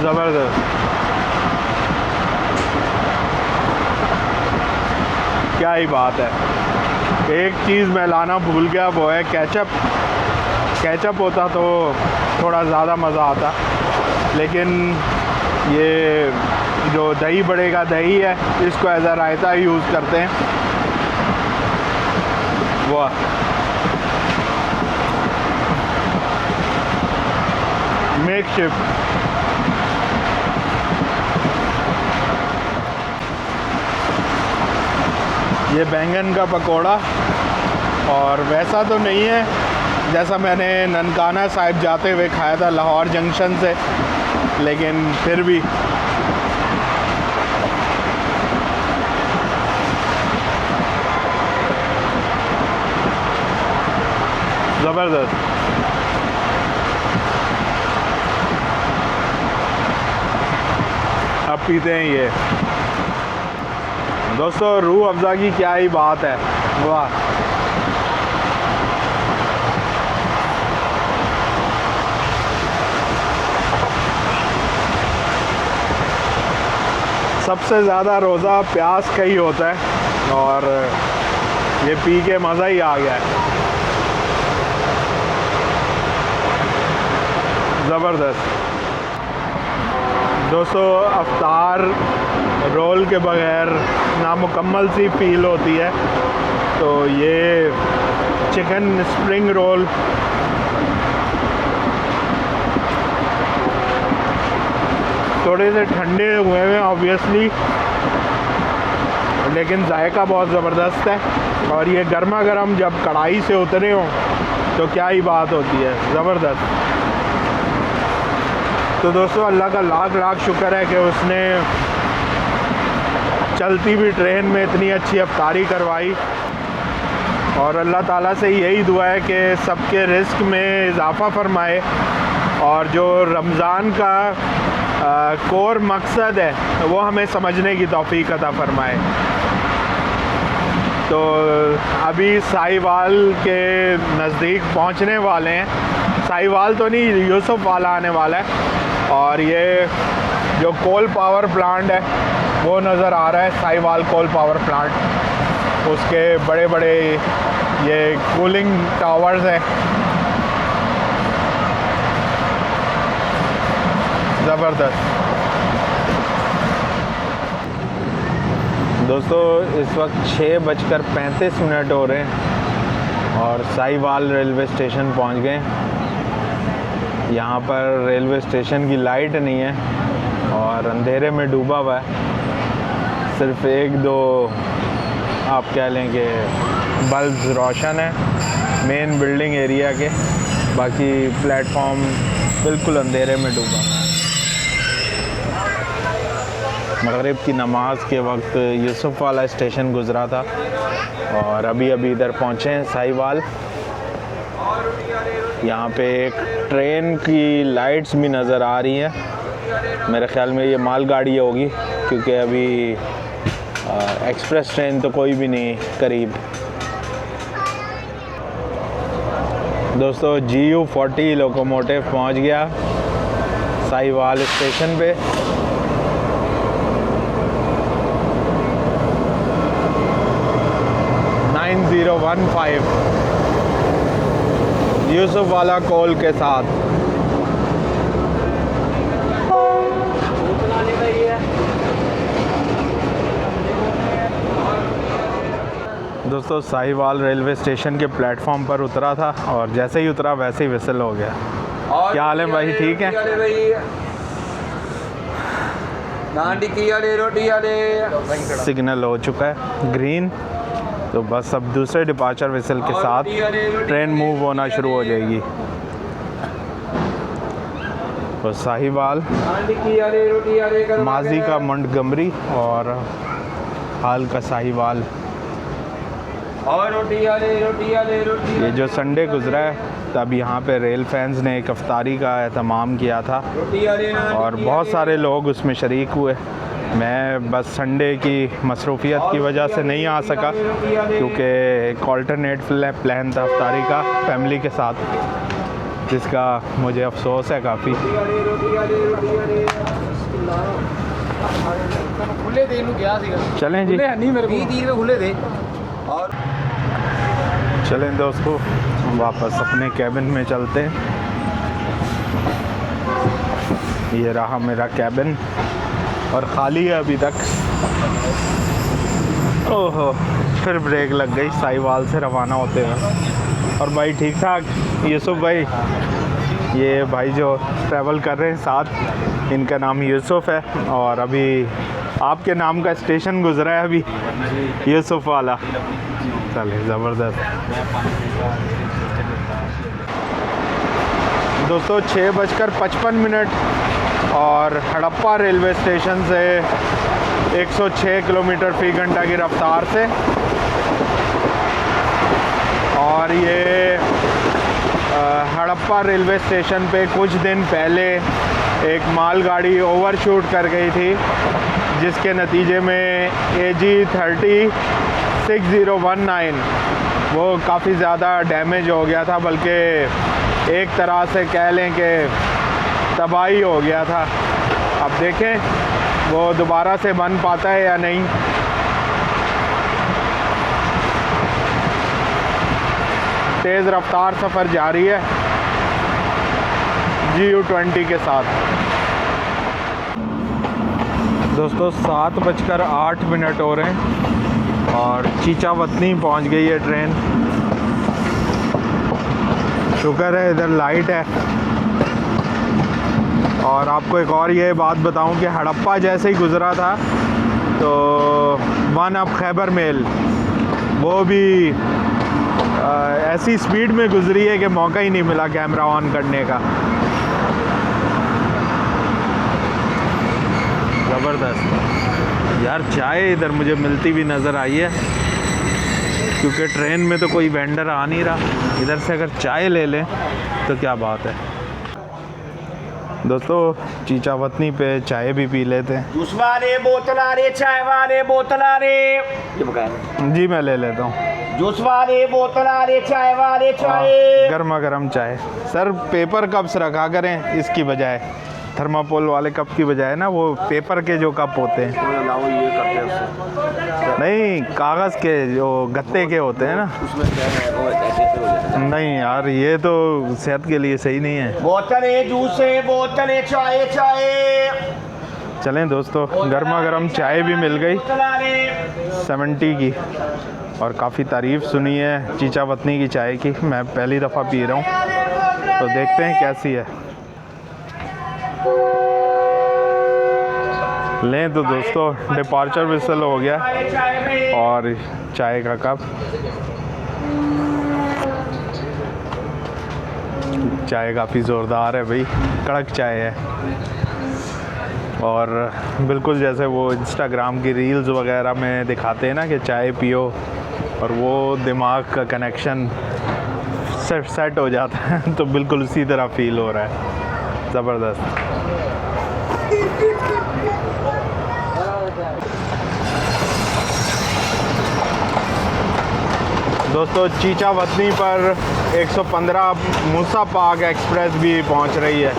ज़बरदस्त, क्या ही बात है। एक चीज़ मैं लाना भूल गया, वो है केचप। केचप होता तो थोड़ा ज़्यादा मज़ा आता, लेकिन ये जो दही बड़े का दही है इसको एज अ रायता यूज़ करते हैं। वाह, मेकशिफ्ट। ये बैंगन का पकोड़ा, और वैसा तो नहीं है जैसा मैंने ननकाना साहिब जाते हुए खाया था लाहौर जंक्शन से, लेकिन फिर भी ज़बरदस्त। अब पीते हैं ये। दोस्तों रूह अफ़ज़ा की क्या ही बात है। वाह, सबसे ज़्यादा रोज़ा प्यास का ही होता है और ये पी के मज़ा ही आ गया है। ज़बरदस्त। दोस्तों अफ्तार रोल के बगैर नामुकम्मल सी फील होती है। तो ये चिकन स्प्रिंग रोल थोड़े से ठंडे हुए हैं ऑब्वियसली, लेकिन जायका बहुत ज़बरदस्त है। और ये गर्मा गर्म जब कढ़ाई से उतरे हों तो क्या ही बात होती है, ज़बरदस्त। तो दोस्तों अल्लाह का लाख लाख शुक्र है कि उसने चलती भी ट्रेन में इतनी अच्छी अफ्तारी करवाई। और अल्लाह ताला से यही दुआ है कि सबके रिस्क में इजाफ़ा फरमाए और जो रमज़ान का कोर मकसद है वो हमें समझने की तौफ़ीक अता फरमाए। तो अभी साहिवाल के नज़दीक पहुंचने वाले हैं। साहिवाल तो नहीं, यूसुफ वाला आने वाला है और ये जो कोल पावर प्लांट है वो नज़र आ रहा है, साहिवाल कोल पावर प्लांट। उसके बड़े बड़े ये कूलिंग टावर्स हैं, ज़बरदस्त। दोस्तों इस वक्त 6:35 हो रहे हैं और साहिवाल रेलवे स्टेशन पहुंच गए। यहाँ पर रेलवे स्टेशन की लाइट नहीं है और अंधेरे में डूबा हुआ है। सिर्फ एक दो आप कह लें कि बल्ब्स रोशन है मेन बिल्डिंग एरिया के, बाकी प्लेटफॉर्म बिल्कुल अंधेरे में डूबा। मगरिब की नमाज के वक्त यूसुफ वाला स्टेशन गुज़रा था और अभी इधर पहुँचे हैं साहिवाल। यहाँ पे एक ट्रेन की लाइट्स भी नज़र आ रही हैं। मेरे ख़्याल में ये मालगाड़ी होगी क्योंकि अभी एक्सप्रेस ट्रेन तो कोई भी नहीं करीब। दोस्तों GU40 लोकोमोटिव पहुँच गया साहिवाल स्टेशन पे। यूसुफ वाला कोल के साथ। दोस्तों साहिवाल रेलवे स्टेशन के प्लेटफॉर्म पर उतरा था और जैसे ही उतरा वैसे ही विसल हो गया। क्या हाल है भाई, ठीक है? सिग्नल हो चुका है ग्रीन, तो बस अब दूसरे डिपार्चर विसल के साथ ट्रेन मूव होना शुरू हो जाएगी। तो साहिवाल माजी का मंटगमरी और हाल का साहिवाल। ये जो संडे गुजरा है तब यहाँ पे रेल फैंस ने एक अफ्तारी का एहतमाम किया था और बहुत सारे लोग उसमें शरीक हुए। मैं बस संडे की मसरूफियत की वजह से नहीं आ सका क्योंकि एक ऑल्टरनेट प्लान था अफ्तारी का फैमिली के साथ, जिसका मुझे अफसोस है काफ़ी। चलें जी, चलें दोस्तों वापस अपने कैबिन में चलते हैं। ये रहा मेरा कैबिन और ख़ाली है अभी तक। ओहो, फिर ब्रेक लग गई साहिवाल से रवाना होते हुए। और भाई ठीक ठाक यूसुफ भाई, ये भाई जो ट्रैवल कर रहे हैं साथ, इनका नाम यूसुफ है और अभी आपके नाम का स्टेशन गुजरा है अभी, यूसुफ वाला। चले ज़बरदस्त। दोस्तों 6:55 और हड़प्पा रेलवे स्टेशन से 106 किलोमीटर फ़ी घंटा की रफ्तार से, और ये हड़प्पा रेलवे स्टेशन पे कुछ दिन पहले एक मालगाड़ी ओवरशूट कर गई थी, जिसके नतीजे में AG 306019 वो काफ़ी ज़्यादा डैमेज हो गया था, बल्कि एक तरह से कह लें कि तबाही हो गया था। अब देखें वो दोबारा से बन पाता है या नहीं। तेज़ रफ्तार सफ़र जारी है GU20 के साथ। दोस्तों 7:08 हो रहे हैं और चीचावतनी पहुंच गई है ट्रेन। शुक्र है इधर लाइट है। और आपको एक और ये बात बताऊं कि हड़प्पा जैसे ही गुज़रा था तो वन अप खैबर मेल वो भी ऐसी स्पीड में गुजरी है कि मौका ही नहीं मिला कैमरा ऑन करने का। ज़बरदस्त यार। चाय इधर मुझे मिलती हुई नज़र आई है क्योंकि ट्रेन में तो कोई वेंडर आ नहीं रहा। इधर से अगर चाय ले लें तो क्या बात है। दोस्तों चीचावतनी पे चाय भी पी लेते हैं। जूस वाले बोतल आ रहे, चाय वाले बोतल आ रहे। ये बकाया जी मैं ले लेता हूँ। जूस वाले बोतल आ रहे, चाय वाले चाय। गर्मा गर्म चाय। सर पेपर कप्स रखा करें इसकी बजाय। थर्माकोल वाले कप की बजाय ना वो पेपर के जो कप होते हैं, लाओ ये करते हैं उससे। नहीं कागज़ के जो गत्ते के होते हैं ना, उसमें क्या है वो ऐसे हो जाता है। नहीं यार ये तो सेहत के लिए सही नहीं है। बोतल है जूस है, बोतल है चाय चाय। चलें दोस्तों, गर्मा गर्म चाय भी मिल गई 70 की, और काफ़ी तारीफ़ सुनी है चीचा वतनी की चाय की। मैं पहली दफ़ा पी रहा हूँ, तो देखते हैं कैसी है। लें तो दोस्तों, डिपार्चर विसल हो गया और चाय का कप, चाय काफ़ी ज़ोरदार है भाई, कड़क चाय है, और बिल्कुल जैसे वो इंस्टाग्राम की रील्स वगैरह में दिखाते हैं ना कि चाय पियो और वो दिमाग का कनेक्शन सेट हो जाता है, तो बिल्कुल उसी तरह फील हो रहा है, ज़बरदस्त। दोस्तों चीचा वतनी पर 115 मूसा पाक एक्सप्रेस भी पहुंच रही है।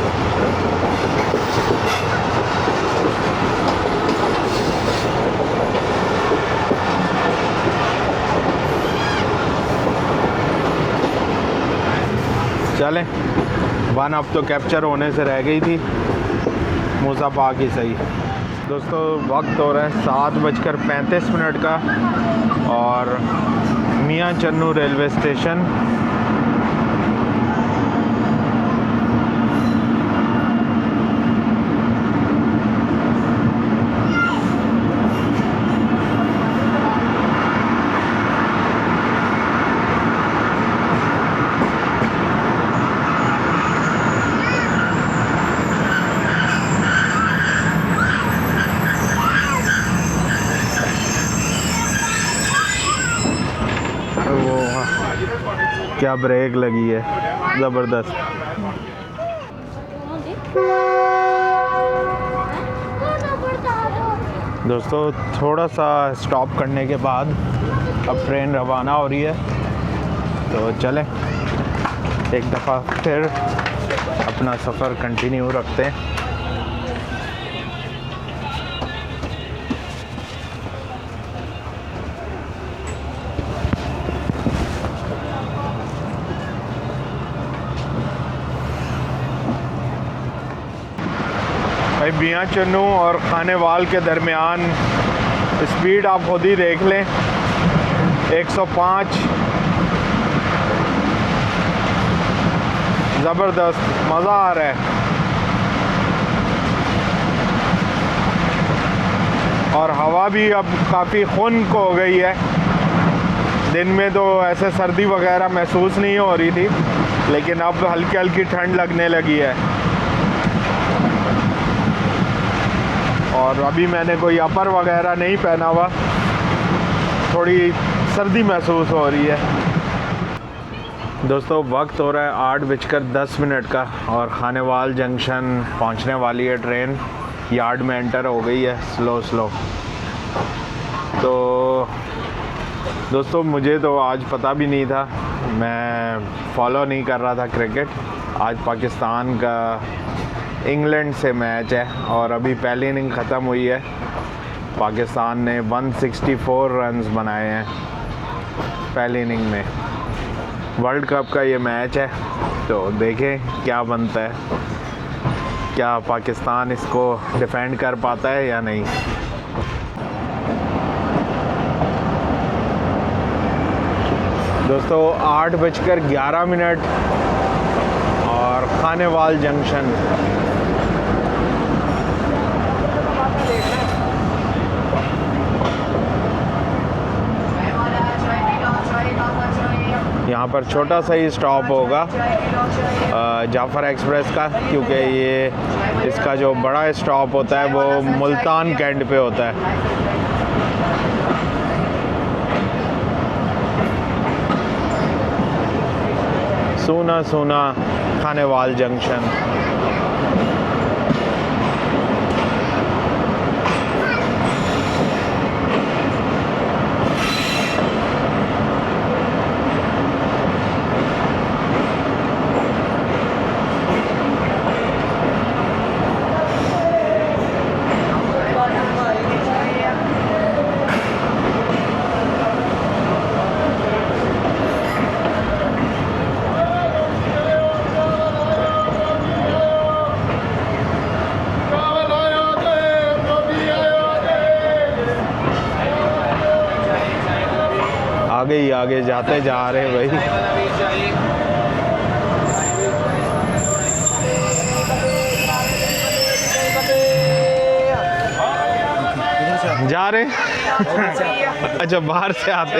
चलें, वन अब तो कैप्चर होने से रह गई थी, मूसा पाक ही सही। दोस्तों वक्त हो रहा है 7:35 का, और मियाँ चन्नू रेलवे स्टेशन। क्या ब्रेक लगी है, ज़बरदस्त। दोस्तों थोड़ा सा स्टॉप करने के बाद अब ट्रेन रवाना हो रही है, तो चलें एक दफ़ा फिर अपना सफ़र कंटिन्यू रखते हैं। भाई मियाँ चन्नू और खानेवाल के दरमियान स्पीड आप खुद ही देख लें, 105, ज़बरदस्त, मज़ा आ रहा है। और हवा भी अब काफ़ी खुनक हो गई है, दिन में तो ऐसे सर्दी वगैरह महसूस नहीं हो रही थी, लेकिन अब हल्की हल्की ठंड लगने लगी है। और अभी मैंने कोई अपर वगैरह नहीं पहना हुआ, थोड़ी सर्दी महसूस हो रही है। दोस्तों वक्त हो रहा है 8:10 का, और खानेवाल जंक्शन पहुंचने वाली है ट्रेन, यार्ड में एंटर हो गई है स्लो। तो दोस्तों मुझे तो आज पता भी नहीं था, मैं फॉलो नहीं कर रहा था क्रिकेट। आज पाकिस्तान का इंग्लैंड से मैच है, और अभी पहली इनिंग ख़त्म हुई है, पाकिस्तान ने 164 रन्स बनाए हैं पहली इनिंग में। वर्ल्ड कप का ये मैच है, तो देखें क्या बनता है, क्या पाकिस्तान इसको डिफेंड कर पाता है या नहीं। दोस्तों 8:11 और खानेवाल जंक्शन। यहाँ पर छोटा सा ही स्टॉप होगा जाफ़र एक्सप्रेस का, क्योंकि ये इसका जो बड़ा स्टॉप होता है वो मुल्तान कैंट पे होता है। सूना सूना खानेवाल जंक्शन। आगे जाते जा रहे हैं भाई। जा रहे अच्छा बाहर से आते,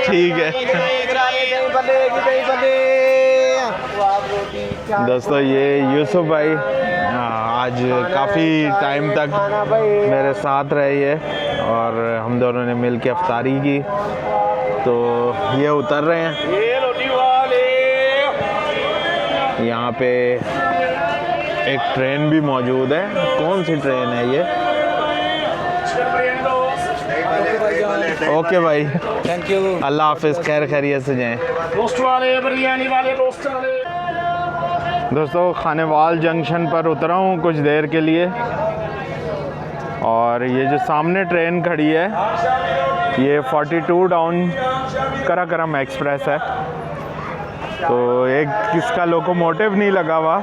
ठीक है। दोस्तों ये यूसुफ भाई आज काफ़ी टाइम तक मेरे साथ रहे है और हम दोनों ने मिल के अफ्तारी की। तो ये उतर रहे हैं, यहाँ पे एक ट्रेन भी मौजूद है। कौन सी ट्रेन है ये? ओके भाई, थैंक यू। अल्लाह हाफिज़, खैर खैरियत से जाएं। रोस्ट वाले, बिरयानी वाले, रोस्ट वाले। दोस्तों खानेवाल जंक्शन पर उतरा हूँ कुछ देर के लिए, और ये जो सामने ट्रेन खड़ी है ये 42 डाउन कराकरम एक्सप्रेस है। तो एक इसका लोकोमोटिव नहीं लगा हुआ,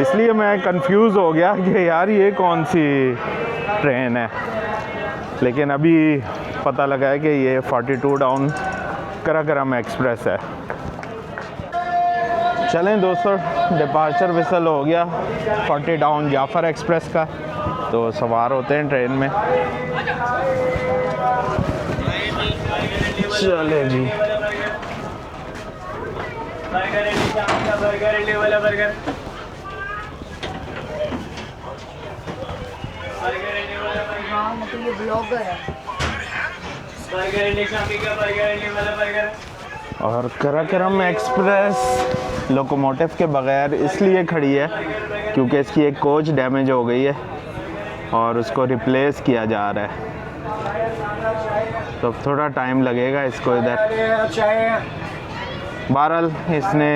इसलिए मैं कंफ्यूज हो गया कि यार ये कौन सी ट्रेन है, लेकिन अभी पता लगा है कि ये 42 डाउन कराकरम एक्सप्रेस है। चलें दोस्तों, डिपार्चर विसल हो गया 40 डाउन जाफ़र एक्सप्रेस का, तो सवार होते हैं ट्रेन में। चले जी। और कराकरम एक्सप्रेस लोकोमोटिव के बगैर इसलिए खड़ी है क्योंकि इसकी एक कोच डैमेज हो गई है और उसको रिप्लेस किया जा रहा है, तो थोड़ा टाइम लगेगा इसको इधर। बहरहाल इसने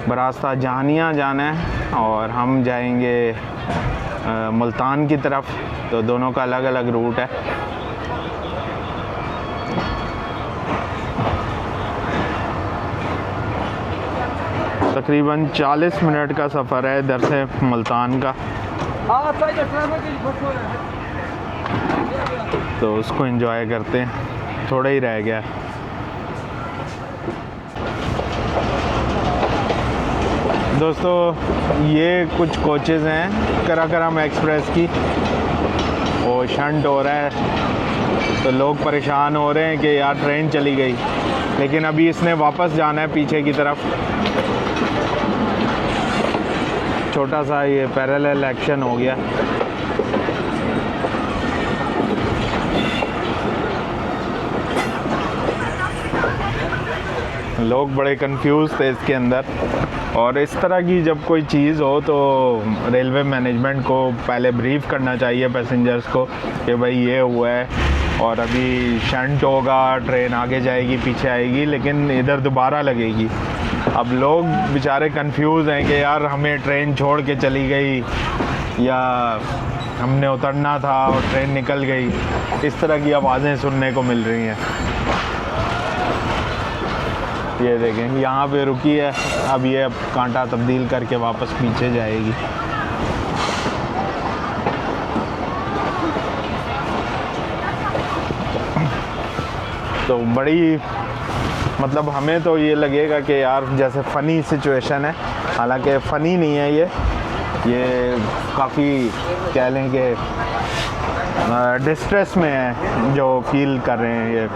बरास्ता जहानिया जाना है और हम जाएंगे मुल्तान की तरफ, तो दोनों का अलग अलग रूट है। तकरीबन 40 मिनट का सफ़र है इधर से मुल्तान का, तो उसको एंजॉय करते हैं, थोड़ा ही रह गया। दोस्तों ये कुछ कोचेज़ हैं कराकरम एक्सप्रेस की, वो शंट हो रहा है तो लोग परेशान हो रहे हैं कि यार ट्रेन चली गई, लेकिन अभी इसने वापस जाना है पीछे की तरफ। छोटा सा ये पैरेलल एक्शन हो गया। लोग बड़े कंफ्यूज थे इसके अंदर, और इस तरह की जब कोई चीज़ हो तो रेलवे मैनेजमेंट को पहले ब्रीफ करना चाहिए पैसेंजर्स को कि भाई ये हुआ है और अभी शंट होगा, ट्रेन आगे जाएगी पीछे आएगी, लेकिन इधर दोबारा लगेगी। अब लोग बेचारे कंफ्यूज हैं कि यार हमें ट्रेन छोड़ के चली गई या हमने उतरना था और ट्रेन निकल गई। इस तरह की आवाज़ें सुनने को मिल रही हैं। ये देखें यहाँ पे रुकी है, अब ये अब कांटा तब्दील करके वापस पीछे जाएगी। तो बड़ी मतलब हमें तो ये लगेगा कि यार जैसे फ़नी सिचुएशन है, हालांकि फ़नी नहीं है ये काफ़ी कह लें कि डिस्ट्रेस में है जो फील कर रहे हैं। ये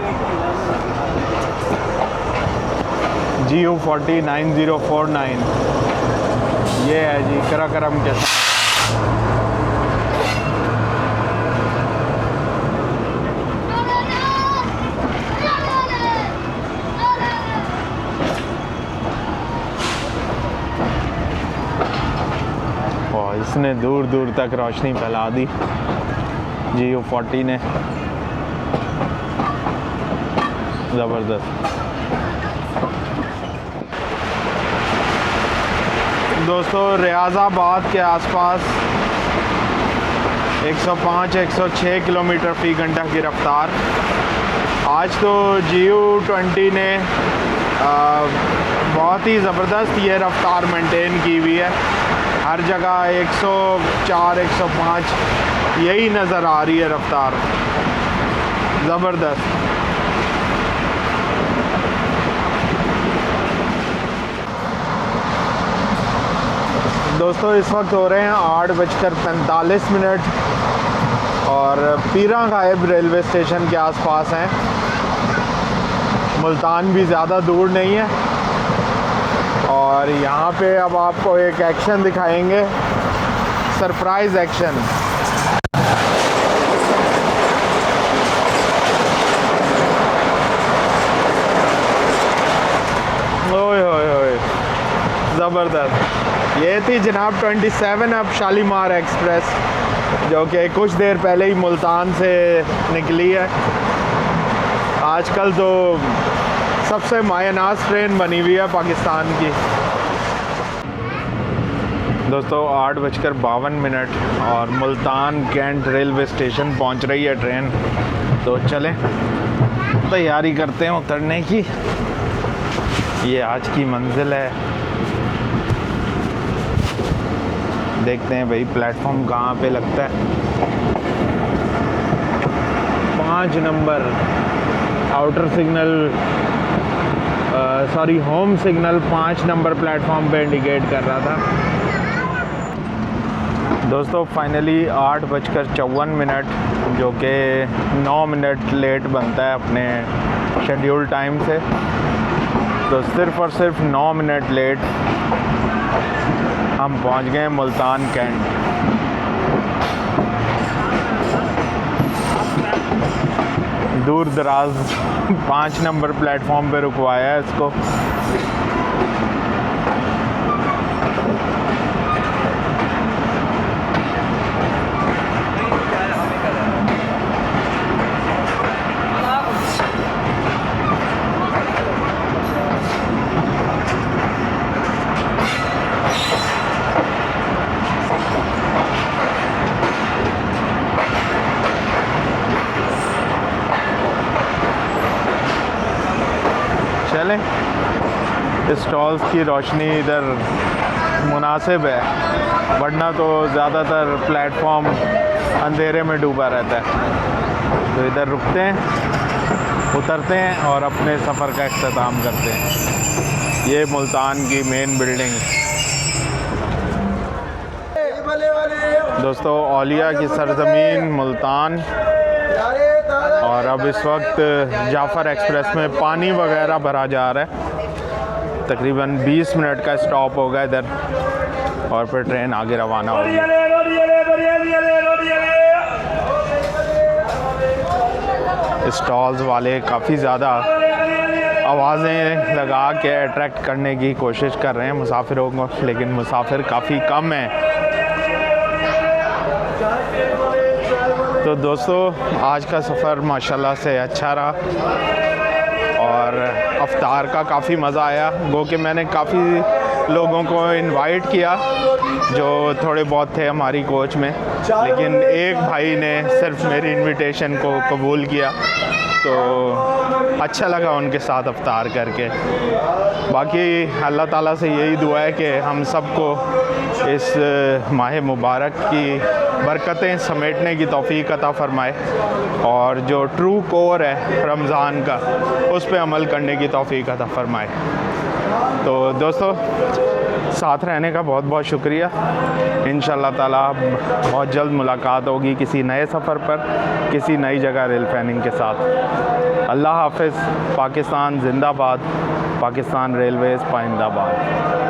GU40 9049 ये है जी कराकरम के साथ। और इसने दूर दूर तक रोशनी फैला दी GU40 ने, ज़बरदस्त। दोस्तों रियाज़ाबाद के आसपास 105-106 किलोमीटर फ़ी घंटा की रफ़्तार। आज तो GU20 ने बहुत ही ज़बरदस्त ये रफ़्तार मेंटेन की हुई है। हर जगह 104-105 यही नज़र आ रही है रफ़्तार, ज़बरदस्त। दोस्तों इस वक्त हो रहे हैं 8:45 और पीरा गायब रेलवे स्टेशन के आसपास हैं। मुल्तान भी ज़्यादा दूर नहीं है और यहाँ पे अब आपको एक एक्शन दिखाएंगे, सरप्राइज़ एक्शन। ओए होए होए, ज़बरदस्त। ये थी जनाब 27 अब शालीमार एक्सप्रेस, जो कि कुछ देर पहले ही मुल्तान से निकली है। आजकल तो सबसे मायनाज ट्रेन बनी हुई है पाकिस्तान की। दोस्तों 8:52 और मुल्तान कैंट रेलवे स्टेशन पहुंच रही है ट्रेन। तो चलें तैयारी करते हैं उतरने की। ये आज की मंजिल है। देखते हैं भाई प्लेटफॉर्म कहाँ पे लगता है। 5 number outer signal, sorry home signal 5 number platform पे इंडिकेट कर रहा था। दोस्तों फाइनली 8:54, जो कि 9 मिनट लेट बनता है अपने शेड्यूल टाइम से, तो सिर्फ़ और सिर्फ 9 मिनट लेट हम पहुंच गए मुल्तान कैंट। दूर दराज 5 नंबर प्लेटफॉर्म पे रुकवाया है इसको। चलें, स्टॉल्स की रोशनी इधर मुनासिब है, वरना तो ज़्यादातर प्लेटफॉर्म अंधेरे में डूबा रहता है। तो इधर रुकते हैं, उतरते हैं और अपने सफ़र का इख्तिताम करते हैं। ये मुल्तान की मेन बिल्डिंग। दोस्तों औलिया की सरज़मीन मुल्तान। और अब इस वक्त जाफ़र एक्सप्रेस में पानी वगैरह भरा जा रहा है। तकरीबन 20 मिनट का स्टॉप होगा इधर और फिर ट्रेन आगे रवाना होगी। स्टॉल्स वाले काफ़ी ज़्यादा आवाज़ें लगा के अट्रैक्ट करने की कोशिश कर रहे हैं मुसाफिरों को, लेकिन मुसाफिर काफ़ी कम हैं। तो दोस्तों आज का सफ़र माशाल्लाह से अच्छा रहा और अफ्तार का काफ़ी मज़ा आया। गो कि मैंने काफ़ी लोगों को इनवाइट किया जो थोड़े बहुत थे हमारी कोच में, लेकिन एक भाई ने सिर्फ मेरी इनविटेशन को कबूल किया, तो अच्छा लगा उनके साथ अफ्तार करके। बाकी अल्लाह ताला से यही दुआ है कि हम सबको इस माह मुबारक की बरकतें समेटने की तौफीक अता फ़रमाए और जो ट्रू कोर है रमज़ान का उस पे अमल करने की तौफीक अता फ़रमाए। तो दोस्तों साथ रहने का बहुत बहुत शुक्रिया। इंशाअल्लाह ताला बहुत जल्द मुलाकात होगी किसी नए सफ़र पर, किसी नई जगह रेल प्लानिंग के साथ। अल्लाह हाफ़िज़। पाकिस्तान ज़िंदाबाद। पाकिस्तान रेलवेज़ पाइंदाबाद।